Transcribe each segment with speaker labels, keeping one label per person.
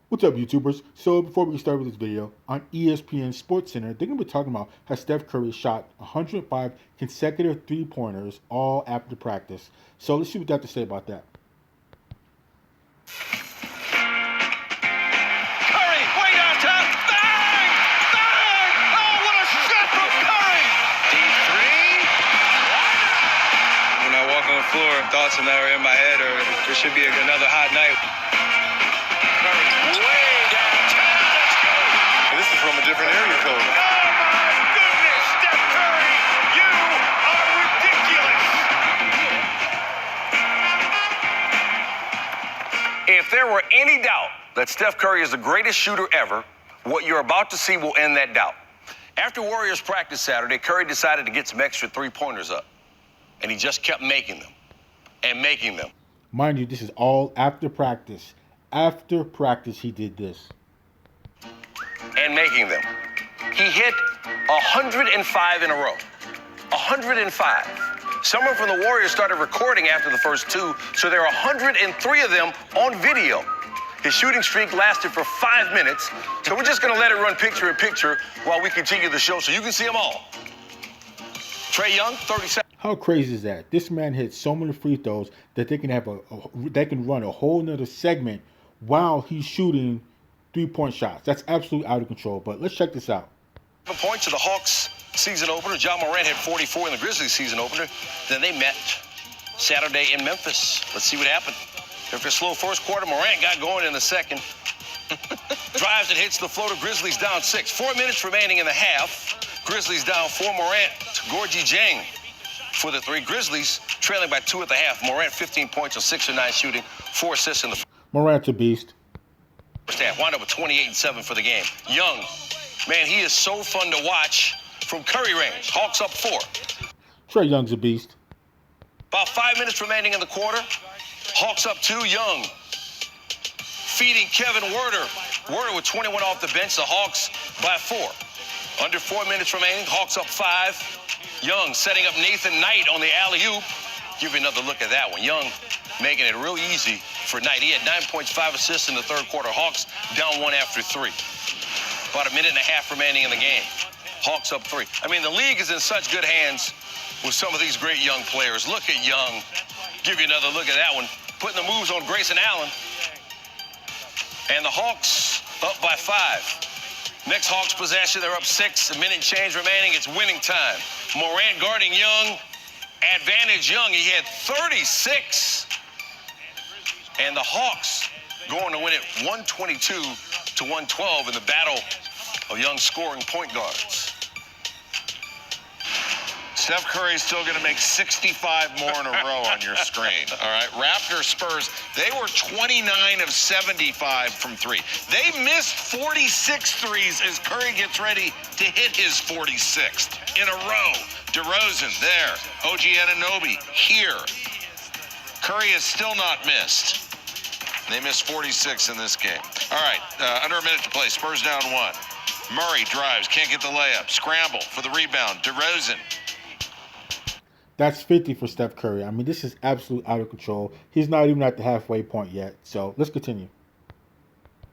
Speaker 1: What's up, YouTubers? So before we start with this video, on ESPN SportsCenter, they're going to be talking about how Steph Curry shot 105 consecutive three-pointers all after practice. So let's see what they have to say about that.
Speaker 2: Curry, way downtown, bang! Bang! Oh, what a shot from Curry! Deep three.
Speaker 3: When I walk on the floor, thoughts are never in my head, or there should be another hot night.
Speaker 2: Way downtown, let's go!
Speaker 4: This is from a different area code.
Speaker 2: Oh my goodness, Steph Curry, you are ridiculous!
Speaker 5: If there were any doubt that Steph Curry is the greatest shooter ever, what you're about to see will end that doubt. After Warriors practice Saturday, Curry decided to get some extra three-pointers up, and he just kept making them and making them.
Speaker 1: Mind you, this is all after practice. After practice, he did this.
Speaker 5: And making them. He hit 105 in a row. 105. Someone from the Warriors started recording after the first two, so there are 103 of them on video. His shooting streak lasted for 5 minutes, so we're just going to let it run picture in picture while we continue the show so you can see them all. Trae Young, 37.
Speaker 1: How crazy is that? This man hit so many free throws that they can have they can run a whole nother segment while he's shooting three-point shots. That's absolutely out of control. But let's check this out.
Speaker 5: 7 points to the Hawks season opener. John Morant had 44 in the Grizzlies season opener. Then they met Saturday in Memphis. Let's see what happened. After a slow first quarter, Morant got going in the second. Drives and hits the floater. Grizzlies down 6. 4 minutes remaining in the half. Grizzlies down 4. Morant to Gorgie Jang for the three. Grizzlies trailing by 2 at the half. Morant 15 points on 6 of 9 shooting. 4 assists in the
Speaker 1: Morant's a beast.
Speaker 5: first half. Wound up with 28 and 7 for the game. Young, man, he is so fun to watch from Curry range. Hawks up 4.
Speaker 1: Trae Young's a beast.
Speaker 5: About 5 minutes remaining in the quarter. Hawks up 2. Young feeding Kevin Werder. Werder with 21 off the bench. The Hawks by 4. Under 4 minutes remaining. Hawks up 5. Young setting up Nathan Knight on the alley-oop. Give you another look at that one. Young making it real easy for Knight. He had 9 points, 5 assists in the third quarter. Hawks down 1 after 3. About a minute and a half remaining in the game. Hawks up 3. I mean, the league is in such good hands with some of these great young players. Look at Young. Give you another look at that one. Putting the moves on Grayson Allen. And the Hawks up by 5. Next Hawks possession, they're up 6. A minute and change remaining. It's winning time. Morant guarding Young. Advantage Young. He had 36. And the Hawks going to win it 122 to 112 in the battle of young scoring point guards.
Speaker 4: Steph Curry's still going to make 65 more in a row on your screen. All right, Raptors, Spurs, they were 29 of 75 from 3. They missed 46 threes as Curry gets ready to hit his 46th in a row. DeRozan there, OG Anunoby here. Curry has still not missed. They missed 46 in this game. All right, under a minute to play. Spurs down 1. Murray drives, can't get the layup. Scramble for the rebound. DeRozan.
Speaker 1: That's 50 for Steph Curry. I mean, this is absolutely out of control. He's not even at the halfway point yet. So let's continue.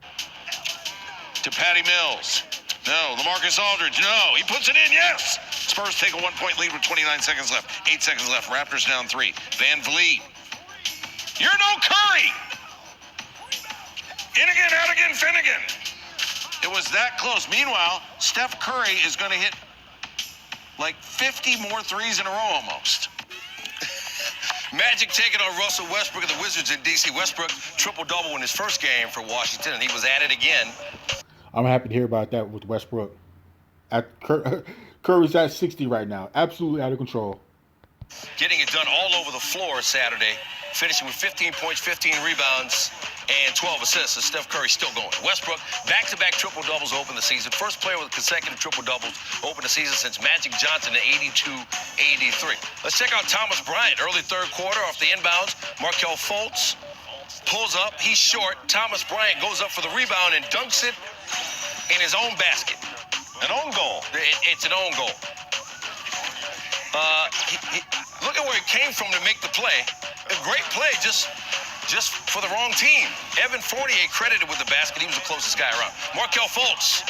Speaker 4: To Patty Mills. No. LaMarcus Aldridge. No. He puts it in. Yes. Spurs take a 1-point lead with 29 seconds left. 8 seconds left. Raptors down 3. Van Vliet. You're no Curry. In again, out again, Finnegan. It was that close. Meanwhile, Steph Curry is going to hit like 50 more threes in a row almost.
Speaker 5: Magic taking on Russell Westbrook of the Wizards in D.C. Westbrook triple-double in his first game for Washington, and he was at it again.
Speaker 1: I'm happy to hear about that with Westbrook. Curry's at 60 right now. Absolutely out of control.
Speaker 5: Getting it done all over the floor Saturday, finishing with 15 points, 15 rebounds, and 12 assists. And Steph Curry still going. Westbrook, back-to-back triple-doubles open the season. First player with consecutive triple-doubles open the season since Magic Johnson in 82-83. Let's check out Thomas Bryant. Early third quarter off the inbounds. Markelle Fultz pulls up. He's short. Thomas Bryant goes up for the rebound and dunks it in his own basket. An own goal. It's an own goal. Look at where he came from to make the play. A great play, just just for the wrong team. Evan Fournier credited with the basket. He was the closest guy around. Markelle Fultz,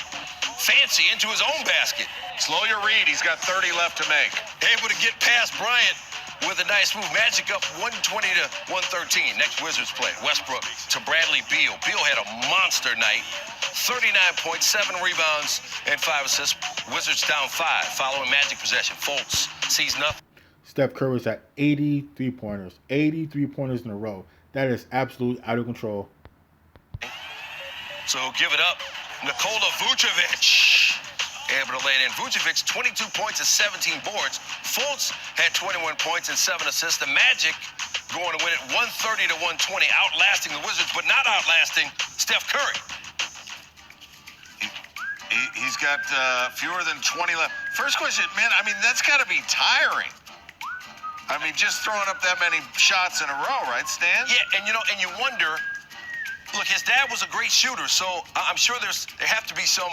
Speaker 5: fancy into his own basket.
Speaker 4: Slow your read. He's got 30 left to make.
Speaker 5: Able to get past Bryant with a nice move. Magic up 120 to 113. Next Wizards play. Westbrook to Bradley Beal. Beal had a monster night. 39 points, 7 rebounds, and 5 assists. Wizards down 5 following Magic possession. Fultz sees nothing.
Speaker 1: Steph Curry's at 83 pointers. 83 pointers in a row. That is absolutely out of control.
Speaker 5: So give it up. Nikola Vucevic able to lay it in. Vucevic, 22 points and 17 boards. Fultz had 21 points and 7 assists. The Magic going to win it 130 to 120, outlasting the Wizards, but not outlasting Steph Curry.
Speaker 4: He's got fewer than 20 left. First question, man, I mean, that's got to be tiring. I mean, just throwing up that many shots in a row, right, Stan?
Speaker 5: Yeah, and you wonder, look, his dad was a great shooter, so I'm sure there have to be some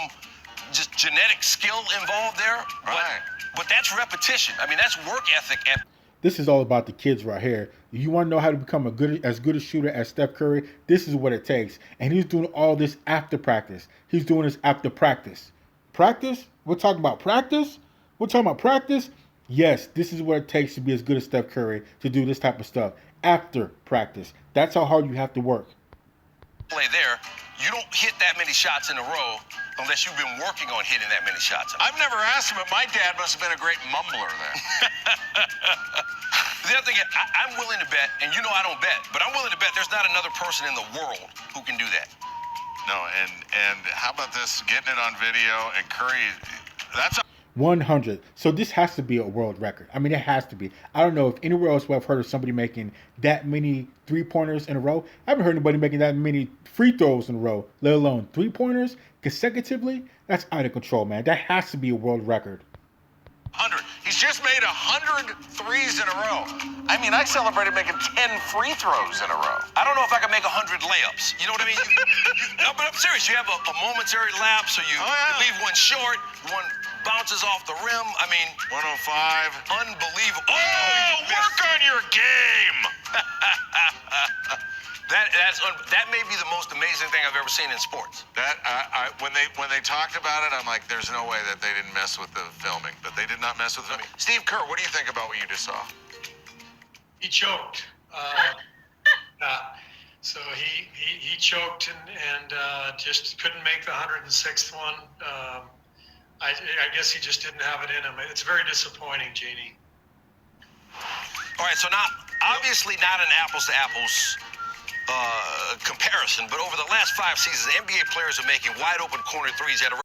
Speaker 5: just genetic skill involved there.
Speaker 4: Right.
Speaker 5: But that's repetition. I mean, that's work ethic.
Speaker 1: This is all about the kids right here. You want to know how to become as good a shooter as Steph Curry? This is what it takes. And he's doing all this after practice. He's doing this after practice. Practice? We're talking about practice? We're talking about practice? Yes, this is what it takes to be as good as Steph Curry, to do this type of stuff. After practice. That's how hard you have to work.
Speaker 5: Play there, you don't hit that many shots in a row unless you've been working on hitting that many shots.
Speaker 4: I've never asked him, but my dad must have been a great mumbler there.
Speaker 5: The other thing, I'm willing to bet, and you know I don't bet, but I'm willing to bet there's not another person in the world who can do that.
Speaker 4: No, and how about this, getting it on video, and Curry, that's
Speaker 1: 100. So this has to be a world record. I mean, it has to be. I don't know if anywhere else where I've heard of somebody making that many three-pointers in a row. I haven't heard anybody making that many free throws in a row, let alone three-pointers consecutively. That's out of control, man. That has to be a world record.
Speaker 4: 100. He's just made 100 threes in a row. I mean, I celebrated making 10 free throws in a row.
Speaker 5: I don't know if I can make 100 layups. You know what I mean? No, but I'm serious. You have a momentary lapse, or you leave one short, one bounces off the rim. I mean,
Speaker 4: 105.
Speaker 5: Unbelievable.
Speaker 4: Oh, work on your game.
Speaker 5: That may be the most amazing thing I've ever seen in sports.
Speaker 4: That when they talked about it, I'm like, there's no way that they didn't mess with the filming. But they did not mess with the filming. Steve Kerr, what do you think about what you just saw?
Speaker 6: He choked. So he choked and just couldn't make the 106th one. I guess he just didn't have it in him. It's very disappointing, Jeannie.
Speaker 5: All right, so now, obviously not an apples-to-apples comparison, but over the last 5 seasons, NBA players are making wide-open corner threes at a